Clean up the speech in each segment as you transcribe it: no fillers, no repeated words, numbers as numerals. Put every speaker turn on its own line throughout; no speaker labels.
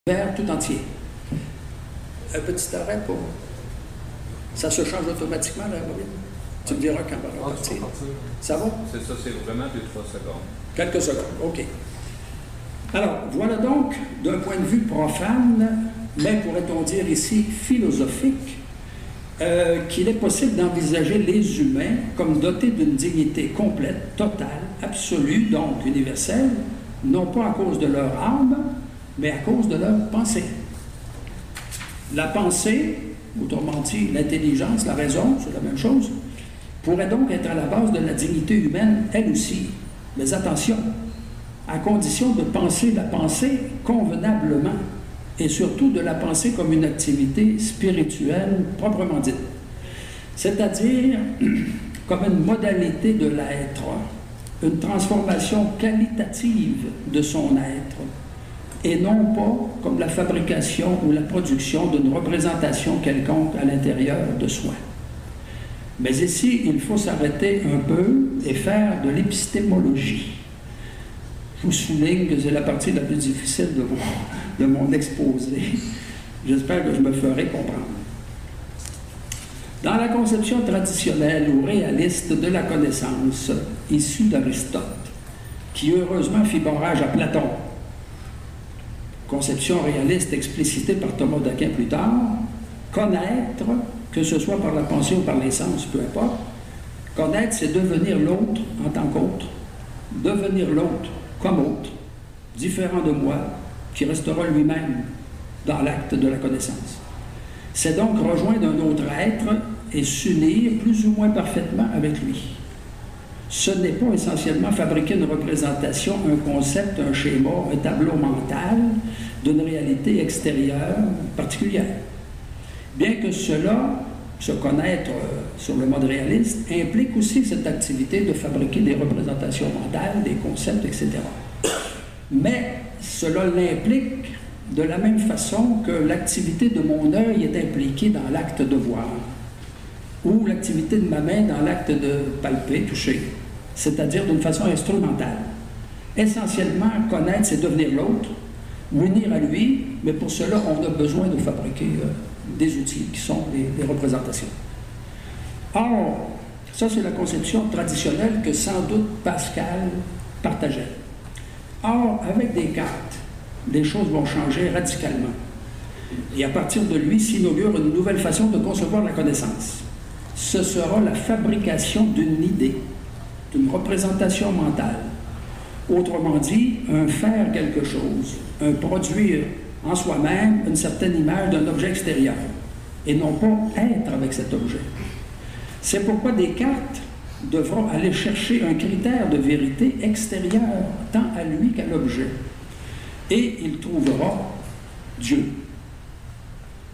Vert tout entier. Un petit arrêt pour... Ça se change automatiquement, la bobine? Tu me diras quand on va repartir. Ça va?
C'est ça, c'est vraiment 2-3 secondes.
Quelques secondes, OK. Alors, voilà donc, d'un point de vue profane, mais pourrait-on dire ici philosophique, qu'il est possible d'envisager les humains comme dotés d'une dignité complète, totale, absolue, donc universelle, non pas à cause de leur âme, mais à cause de leur pensée. La pensée, autrement dit l'intelligence, la raison, c'est la même chose, pourrait donc être à la base de la dignité humaine, elle aussi. Mais attention, à condition de penser la pensée convenablement, et surtout de la penser comme une activité spirituelle proprement dite. C'est-à-dire comme une modalité de l'être, une transformation qualitative de son être, et non pas comme la fabrication ou la production d'une représentation quelconque à l'intérieur de soi. Mais ici, il faut s'arrêter un peu et faire de l'épistémologie. Je vous souligne que c'est la partie la plus difficile de mon exposé. J'espère que je me ferai comprendre. Dans la conception traditionnelle ou réaliste de la connaissance, issue d'Aristote, qui heureusement fit barrage à Platon, conception réaliste explicitée par Thomas d'Aquin plus tard, connaître, que ce soit par la pensée ou par les sens, peu importe, connaître, c'est devenir l'autre en tant qu'autre, devenir l'autre comme autre, différent de moi, qui restera lui-même dans l'acte de la connaissance. C'est donc rejoindre un autre être et s'unir plus ou moins parfaitement avec lui. Ce n'est pas essentiellement fabriquer une représentation, un concept, un schéma, un tableau mental d'une réalité extérieure particulière. Bien que cela, se connaître sur le mode réaliste, implique aussi cette activité de fabriquer des représentations mentales, des concepts, etc. Mais cela l'implique de la même façon que l'activité de mon œil est impliquée dans l'acte de voir, ou l'activité de ma main dans l'acte de palper, toucher, c'est-à-dire d'une façon instrumentale. Essentiellement, connaître, c'est devenir l'autre, m'unir à lui, mais pour cela, on a besoin de fabriquer des outils qui sont les représentations. Or, ça c'est la conception traditionnelle que sans doute Pascal partageait. Or, avec Descartes, les choses vont changer radicalement. Et à partir de lui s'inaugure une nouvelle façon de concevoir la connaissance. Ce sera la fabrication d'une idée, d'une représentation mentale. Autrement dit, un faire quelque chose, un produire en soi-même une certaine image d'un objet extérieur, et non pas être avec cet objet. C'est pourquoi Descartes devra aller chercher un critère de vérité extérieur, tant à lui qu'à l'objet. Et il trouvera Dieu.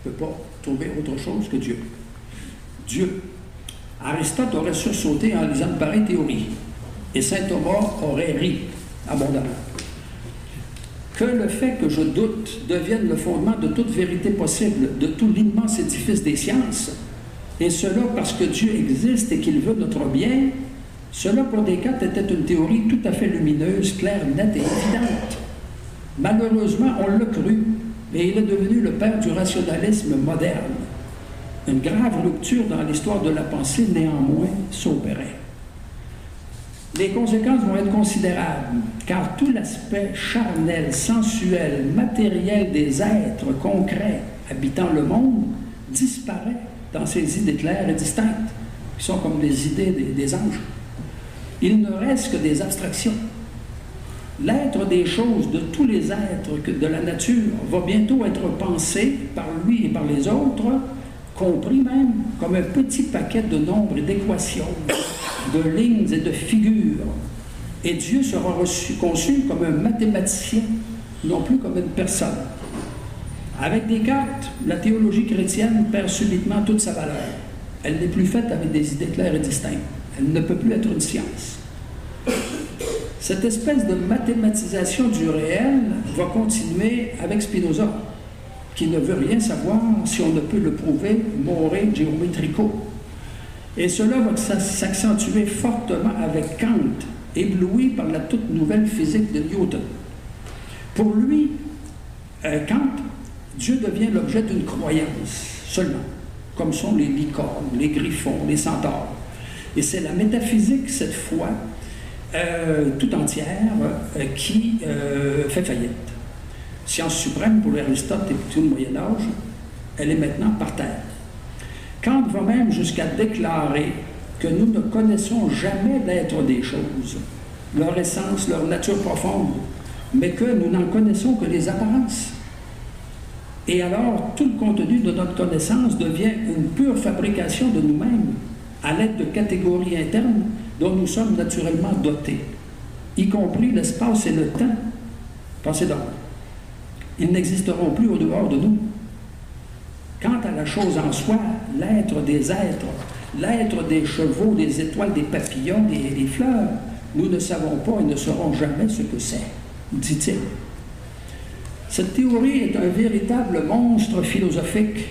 Il ne peut pas trouver autre chose que Dieu. Dieu. Aristote aurait sursauté en lisant de pareilles théories, et saint Thomas aurait ri abondamment. Que le fait que je doute devienne le fondement de toute vérité possible, de tout l'immense édifice des sciences, et cela parce que Dieu existe et qu'il veut notre bien, cela pour Descartes était une théorie tout à fait lumineuse, claire, nette et évidente. Malheureusement, on l'a cru, mais il est devenu le père du rationalisme moderne. Une grave rupture dans l'histoire de la pensée, néanmoins, s'opérait. Les conséquences vont être considérables, car tout l'aspect charnel, sensuel, matériel des êtres concrets habitant le monde disparaît dans ces idées claires et distinctes, qui sont comme les idées des anges. Il ne reste que des abstractions. L'être des choses, de tous les êtres de la nature, va bientôt être pensé par lui et par les autres, compris même comme un petit paquet de nombres et d'équations, de lignes et de figures. Et Dieu sera conçu comme un mathématicien, non plus comme une personne. Avec Descartes, la théologie chrétienne perd subitement toute sa valeur. Elle n'est plus faite avec des idées claires et distinctes. Elle ne peut plus être une science. Cette espèce de mathématisation du réel va continuer avec Spinoza, qui ne veut rien savoir si on ne peut le prouver more geometrico. Et cela va s'accentuer fortement avec Kant, ébloui par la toute nouvelle physique de Newton. Pour lui, Kant, Dieu devient l'objet d'une croyance seulement, comme sont les licornes, les griffons, les centaures. Et c'est la métaphysique, cette foi, tout entière, qui fait faillite. Science suprême pour Aristote et pour tout le Moyen-Âge, elle est maintenant par terre. Kant va même jusqu'à déclarer que nous ne connaissons jamais l'être des choses, leur essence, leur nature profonde, mais que nous n'en connaissons que les apparences. Et alors, tout le contenu de notre connaissance devient une pure fabrication de nous-mêmes, à l'aide de catégories internes dont nous sommes naturellement dotés, y compris l'espace et le temps. Pensez donc, ils n'existeront plus au dehors de nous. Quant à la chose en soi, l'être des êtres, l'être des chevaux, des étoiles, des papillons, des fleurs, nous ne savons pas et ne saurons jamais ce que c'est, dit-il. Cette théorie est un véritable monstre philosophique,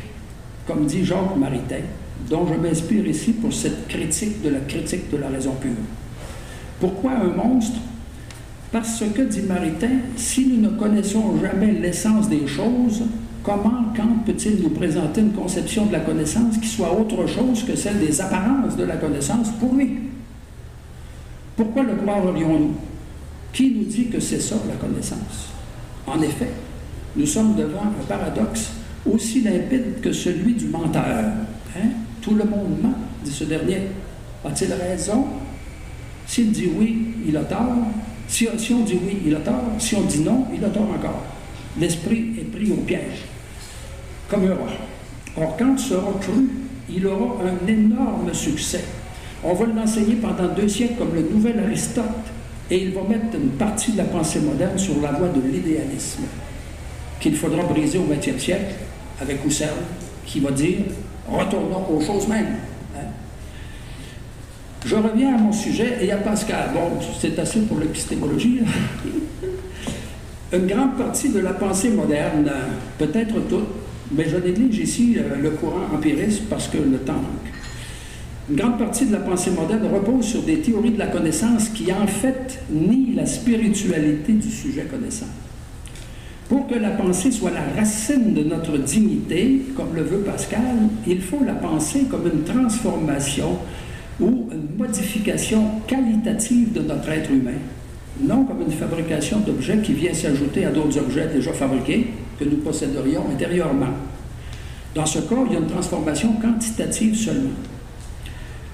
comme dit Jacques Maritain, dont je m'inspire ici pour cette critique de la raison pure. Pourquoi un monstre? Parce que, dit Maritain, si nous ne connaissons jamais l'essence des choses, comment Kant peut-il nous présenter une conception de la connaissance qui soit autre chose que celle des apparences de la connaissance pour lui? Pourquoi le croirions-nous? Qui nous dit que c'est ça, la connaissance? En effet, nous sommes devant un paradoxe aussi limpide que celui du menteur. Hein? Tout le monde ment, dit ce dernier. A-t-il raison? S'il dit oui, il a tort. Si on dit oui, il a tort. Si on dit non, il a tort encore. L'esprit est pris au piège, comme un roi. Or, quand il sera cru, il aura un énorme succès. On va l'enseigner pendant 2 siècles comme le nouvel Aristote, et il va mettre une partie de la pensée moderne sur la voie de l'idéalisme, qu'il faudra briser au XXe siècle avec Husserl, qui va dire « retournons aux choses mêmes ». Je reviens à mon sujet et à Pascal. Bon, c'est assez pour l'épistémologie. Une grande partie de la pensée moderne, peut-être toute, mais je néglige ici le courant empiriste parce que le temps manque. Une grande partie de la pensée moderne repose sur des théories de la connaissance qui, en fait, nient la spiritualité du sujet connaissant. Pour que la pensée soit la racine de notre dignité, comme le veut Pascal, il faut la penser comme une transformation ou une modification qualitative de notre être humain, non comme une fabrication d'objets qui vient s'ajouter à d'autres objets déjà fabriqués que nous posséderions intérieurement. Dans ce cas, il y a une transformation quantitative seulement.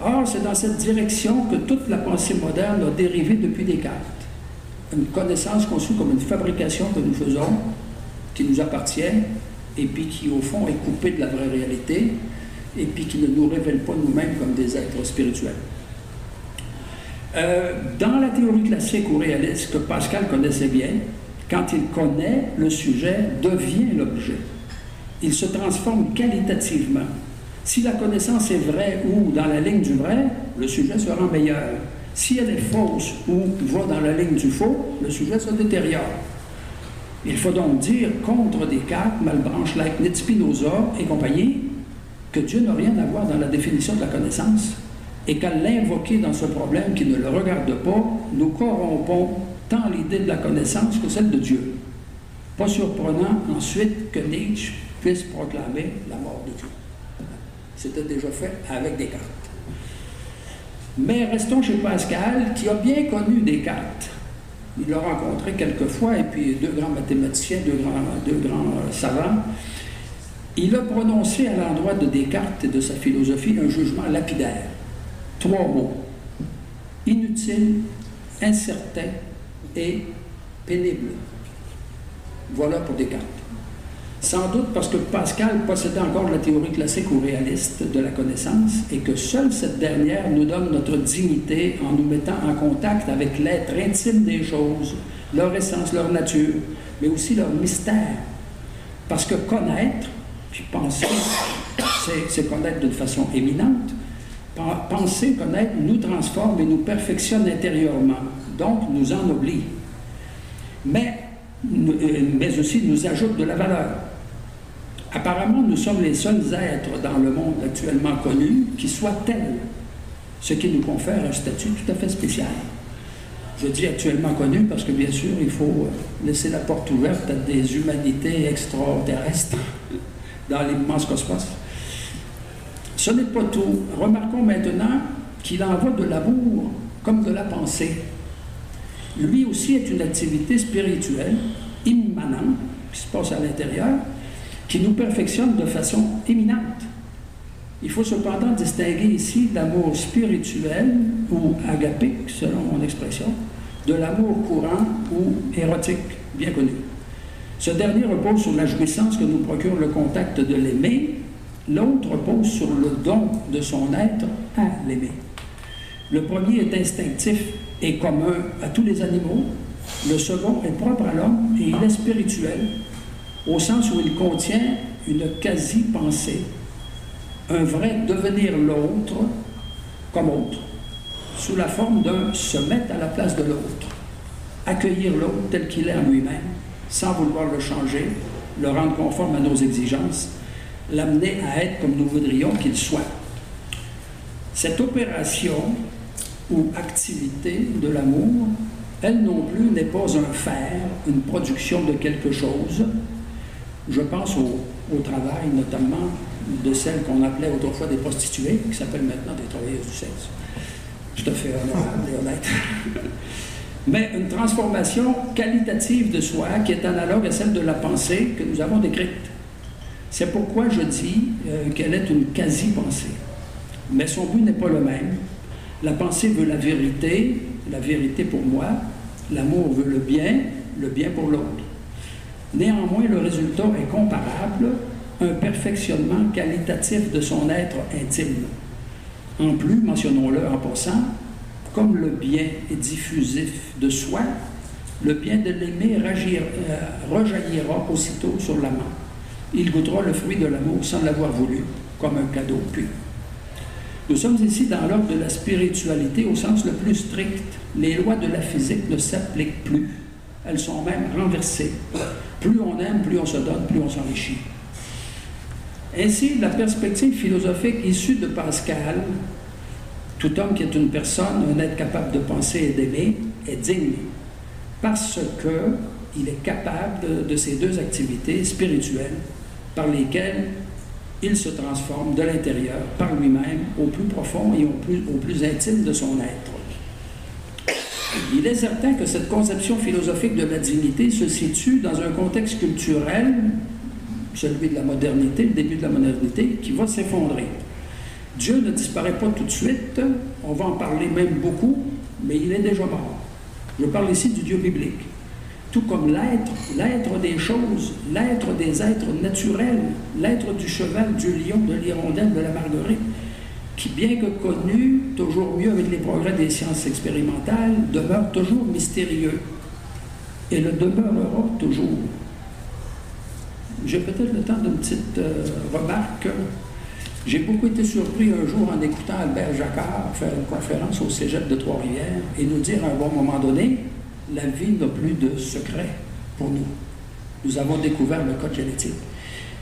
Or, c'est dans cette direction que toute la pensée moderne a dérivé depuis Descartes. Une connaissance conçue comme une fabrication que nous faisons, qui nous appartient, et puis qui, au fond, est coupée de la vraie réalité, et puis qui ne nous révèle pas nous-mêmes comme des êtres spirituels. Dans la théorie classique ou réaliste que Pascal connaissait bien, quand il connaît, le sujet devient l'objet. Il se transforme qualitativement. Si la connaissance est vraie ou dans la ligne du vrai, le sujet se rend meilleur. Si elle est fausse ou va dans la ligne du faux, le sujet se détériore. Il faut donc dire contre Descartes, Malebranche, Leibniz, Spinoza et compagnie, que Dieu n'a rien à voir dans la définition de la connaissance et qu'à l'invoquer dans ce problème qui ne le regarde pas, nous corrompons tant l'idée de la connaissance que celle de Dieu. Pas surprenant ensuite que Nietzsche puisse proclamer la mort de Dieu. C'était déjà fait avec Descartes. Mais restons chez Pascal, qui a bien connu Descartes. Il l'a rencontré quelques fois, et puis 2 grands mathématiciens, deux grands savants. Il a prononcé à l'endroit de Descartes et de sa philosophie un jugement lapidaire. 3 mots. Inutile, incertain et pénible. Voilà pour Descartes. Sans doute parce que Pascal possédait encore la théorie classique ou réaliste de la connaissance et que seule cette dernière nous donne notre dignité en nous mettant en contact avec l'être intime des choses, leur essence, leur nature, mais aussi leur mystère. Parce que connaître, puis penser, c'est connaître d'une façon éminente. Penser, connaître, nous transforme et nous perfectionne intérieurement, donc nous ennoblit. Mais aussi nous ajoute de la valeur. Apparemment, nous sommes les seuls êtres dans le monde actuellement connu qui soient tels, ce qui nous confère un statut tout à fait spécial. Je dis actuellement connu parce que bien sûr, il faut laisser la porte ouverte à des humanités extraterrestres dans l'immense cosmos. Ce n'est pas tout. Remarquons maintenant qu'il en va de l'amour comme de la pensée. Lui aussi est une activité spirituelle, immanente, qui se passe à l'intérieur, qui nous perfectionne de façon éminente. Il faut cependant distinguer ici l'amour spirituel ou agapique, selon mon expression, de l'amour courant ou érotique, bien connu. Ce dernier repose sur la jouissance que nous procure le contact de l'aimer, l'autre repose sur le don de son être à l'aimer. Le premier est instinctif et commun à tous les animaux, le second est propre à l'homme et il est spirituel, au sens où il contient une quasi-pensée, un vrai devenir l'autre comme autre, sous la forme d'un se mettre à la place de l'autre, accueillir l'autre tel qu'il est en lui-même, sans vouloir le changer, le rendre conforme à nos exigences, l'amener à être comme nous voudrions qu'il soit. Cette opération ou activité de l'amour, elle non plus n'est pas un faire, une production de quelque chose. Je pense au travail, notamment de celles qu'on appelait autrefois des prostituées, qui s'appellent maintenant des travailleuses du sexe. Tout à fait honorable et honnête. Mais une transformation qualitative de soi qui est analogue à celle de la pensée que nous avons décrite. C'est pourquoi je dis qu'elle est une quasi-pensée. Mais son but n'est pas le même. La pensée veut la vérité pour moi. L'amour veut le bien pour l'autre. Néanmoins, le résultat est comparable, un perfectionnement qualitatif de son être intime. En plus, mentionnons-le en passant, comme le bien est diffusif de soi, le bien de l'aimer rejaillira aussitôt sur l'amant. Il goûtera le fruit de l'amour sans l'avoir voulu, comme un cadeau pur. Nous sommes ici dans l'ordre de la spiritualité au sens le plus strict. Les lois de la physique ne s'appliquent plus. Elles sont même renversées. Plus on aime, plus on se donne, plus on s'enrichit. Ainsi, la perspective philosophique issue de Pascal, tout homme qui est une personne, un être capable de penser et d'aimer, est digne, parce qu'il est capable de ces deux activités spirituelles par lesquelles il se transforme de l'intérieur, par lui-même, au plus profond et au plus intime de son être. Il est certain que cette conception philosophique de la dignité se situe dans un contexte culturel, celui de la modernité, le début de la modernité, qui va s'effondrer. Dieu ne disparaît pas tout de suite, on va en parler même beaucoup, mais il est déjà mort. Je parle ici du Dieu biblique. Tout comme l'être des choses, l'être des êtres naturels, l'être du cheval, du lion, de l'hirondelle, de la marguerite, qui, bien que connu, toujours mieux avec les progrès des sciences expérimentales, demeure toujours mystérieux et le demeurera toujours. J'ai peut-être le temps d'une petite remarque. J'ai beaucoup été surpris un jour en écoutant Albert Jacquard faire une conférence au Cégep de Trois-Rivières et nous dire à un bon moment donné, la vie n'a plus de secret pour nous. Nous avons découvert le code génétique.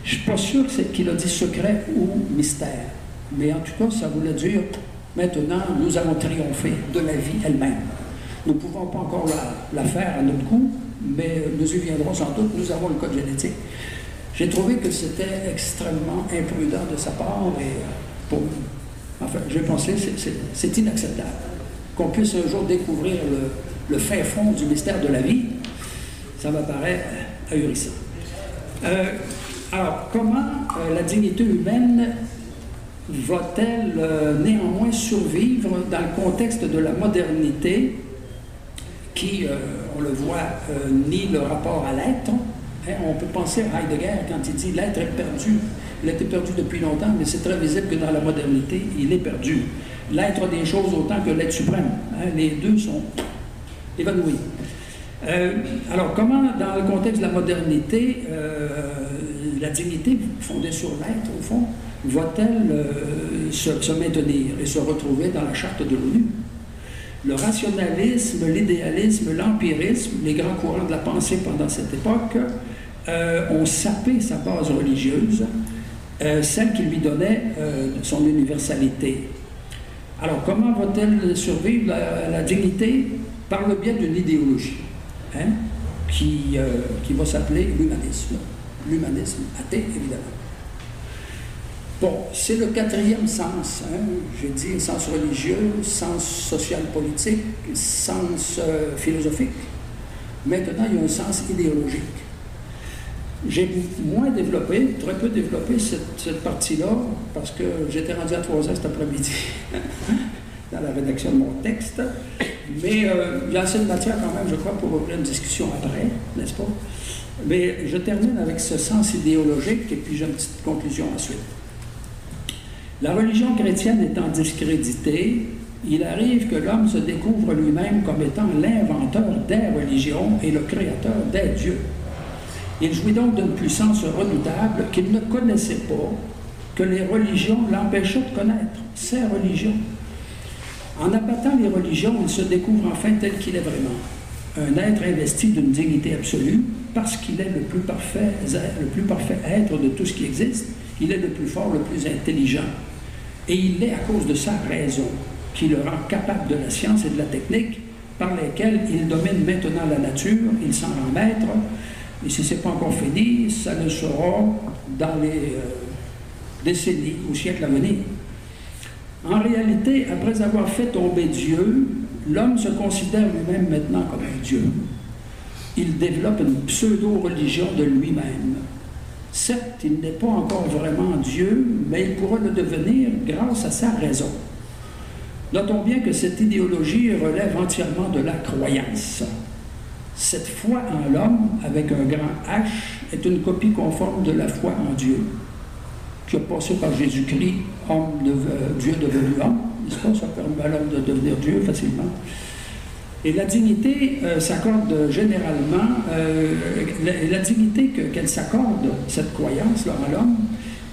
Je ne suis pas sûr qu'il a dit secret ou mystère, mais en tout cas, ça voulait dire maintenant, nous avons triomphé de la vie elle-même. Nous ne pouvons pas encore la faire à notre goût, mais nous y viendrons sans doute, nous avons le code génétique. J'ai trouvé que c'était extrêmement imprudent de sa part et enfin, j'ai pensé que c'est inacceptable qu'on puisse un jour découvrir le fin fond du mystère de la vie. Ça m'apparaît ahurissant. Alors, comment la dignité humaine va-t-elle néanmoins survivre dans le contexte de la modernité qui, on le voit, nie le rapport à l'être? On peut penser à Heidegger quand il dit « l'être est perdu ». Il a été perdu depuis longtemps, mais c'est très visible que dans la modernité, il est perdu. L'être des choses autant que l'être suprême. Les deux sont évanouis. Alors, comment, dans le contexte de la modernité, la dignité fondée sur l'être, au fond, va-t-elle se maintenir et se retrouver dans la charte de l'ONU? Le rationalisme, l'idéalisme, l'empirisme, les grands courants de la pensée pendant cette époque, ont sapé sa base religieuse, celle qui lui donnait son universalité. Alors, comment va-t-elle survivre la dignité? par le biais d'une idéologie, hein, qui va s'appeler l'humanisme. L'humanisme athée, évidemment. Bon, c'est le quatrième sens. Hein. J'ai dit sens religieux, sens social-politique, sens philosophique. Maintenant, il y a un sens idéologique. J'ai moins développé, très peu développé cette partie-là, parce que j'étais rendu à 3 heures cet après-midi dans la rédaction de mon texte. Mais il y a assez de matière quand même, je crois, pour ouvrir une discussion après, n'est-ce pas? Mais je termine avec ce sens idéologique, et puis j'ai une petite conclusion ensuite. La religion chrétienne étant discréditée, il arrive que l'homme se découvre lui-même comme étant l'inventeur des religions et le créateur des dieux. Il jouit donc d'une puissance redoutable qu'il ne connaissait pas, que les religions l'empêchaient de connaître, ces religions. En abattant les religions, il se découvre enfin tel qu'il est vraiment, un être investi d'une dignité absolue, parce qu'il est le plus parfait être de tout ce qui existe, il est le plus fort, le plus intelligent. Et il l'est à cause de sa raison, qui le rend capable de la science et de la technique, par lesquelles il domine maintenant la nature, il s'en rend maître, et si ce n'est pas encore fini, ça le sera dans les décennies ou siècles à venir. En réalité, après avoir fait tomber Dieu, l'homme se considère lui-même maintenant comme un Dieu. Il développe une pseudo-religion de lui-même. Certes, il n'est pas encore vraiment Dieu, mais il pourra le devenir grâce à sa raison. Notons bien que cette idéologie relève entièrement de la croyance. Cette foi en l'homme, avec un grand H, est une copie conforme de la foi en Dieu, qui a passé par Jésus-Christ, Dieu devenu homme, n'est-ce pas? Ça permet à l'homme de devenir Dieu facilement. Et la dignité s'accorde généralement, la dignité qu'elle s'accorde, cette croyance-là en l'homme,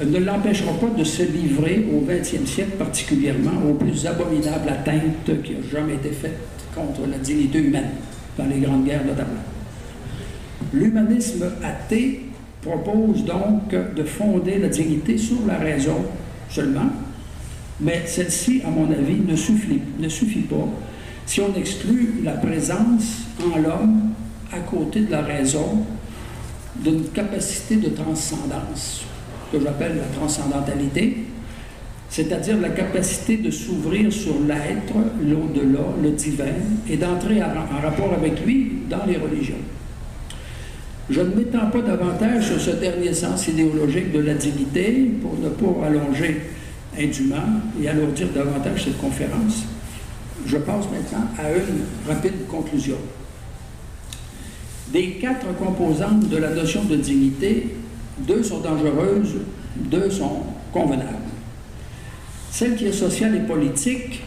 ne l'empêchera pas de se livrer au XXe siècle particulièrement aux plus abominables atteintes qui ont jamais été faites contre la dignité humaine, dans les grandes guerres notamment. L'humanisme athée propose donc de fonder la dignité sur la raison seulement, mais celle-ci, à mon avis, ne suffit pas si on exclut la présence en l'homme, à côté de la raison, d'une capacité de transcendance, que j'appelle la transcendantalité, c'est-à-dire la capacité de s'ouvrir sur l'être, l'au-delà, le divin, et d'entrer en rapport avec lui dans les religions. Je ne m'étends pas davantage sur ce dernier sens idéologique de la dignité pour ne pas allonger indûment et alourdir davantage cette conférence. Je passe maintenant à une rapide conclusion. Des 4 composantes de la notion de dignité, 2 sont dangereuses, 2 sont convenables. Celle qui est sociale et politique,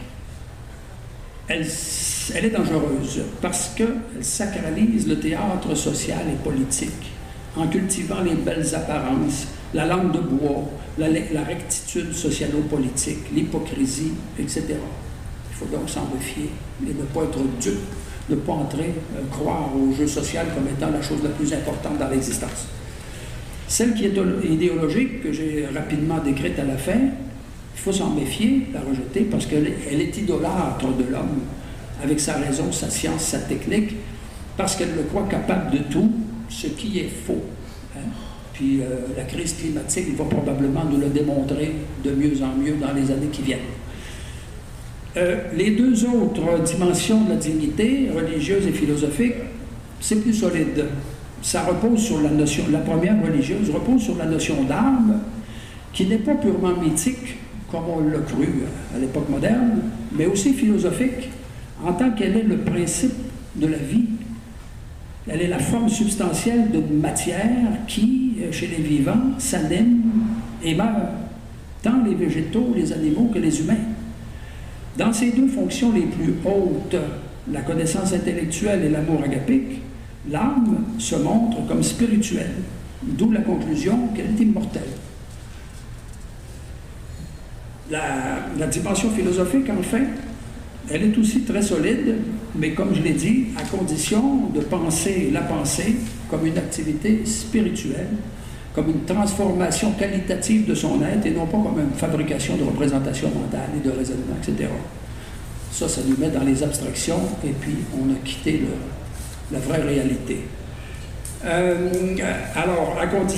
elle est dangereuse parce qu'elle sacralise le théâtre social et politique en cultivant les belles apparences, la langue de bois, la rectitude socialo-politique, l'hypocrisie, etc. Il faut donc s'en méfier et ne pas être dupe, ne pas croire au jeu social comme étant la chose la plus importante dans l'existence. Celle qui est idéologique, que j'ai rapidement décrite à la fin, il faut s'en méfier, la rejeter, parce qu'elle est idolâtre de l'homme, avec sa raison, sa science, sa technique, parce qu'elle le croit capable de tout, ce qui est faux. Hein? Puis la crise climatique va probablement nous le démontrer de mieux en mieux dans les années qui viennent. Les 2 autres dimensions de la dignité, religieuse et philosophique, c'est plus solide. Ça repose sur la notion, la première religieuse repose sur la notion d'âme, qui n'est pas purement mythique, comme on l'a cru à l'époque moderne, mais aussi philosophique, en tant qu'elle est le principe de la vie. Elle est la forme substantielle d'une matière qui, chez les vivants, s'anime et meurt, tant les végétaux, les animaux que les humains. Dans ces 2 fonctions les plus hautes, la connaissance intellectuelle et l'amour agapique, l'âme se montre comme spirituelle, d'où la conclusion qu'elle est immortelle. La dimension philosophique, enfin, elle est aussi très solide, mais comme je l'ai dit, à condition de penser la pensée comme une activité spirituelle, comme une transformation qualitative de son être et non pas comme une fabrication de représentation mentale et de raisonnement, etc. Ça nous met dans les abstractions et puis on a quitté la vraie réalité. Alors, à condition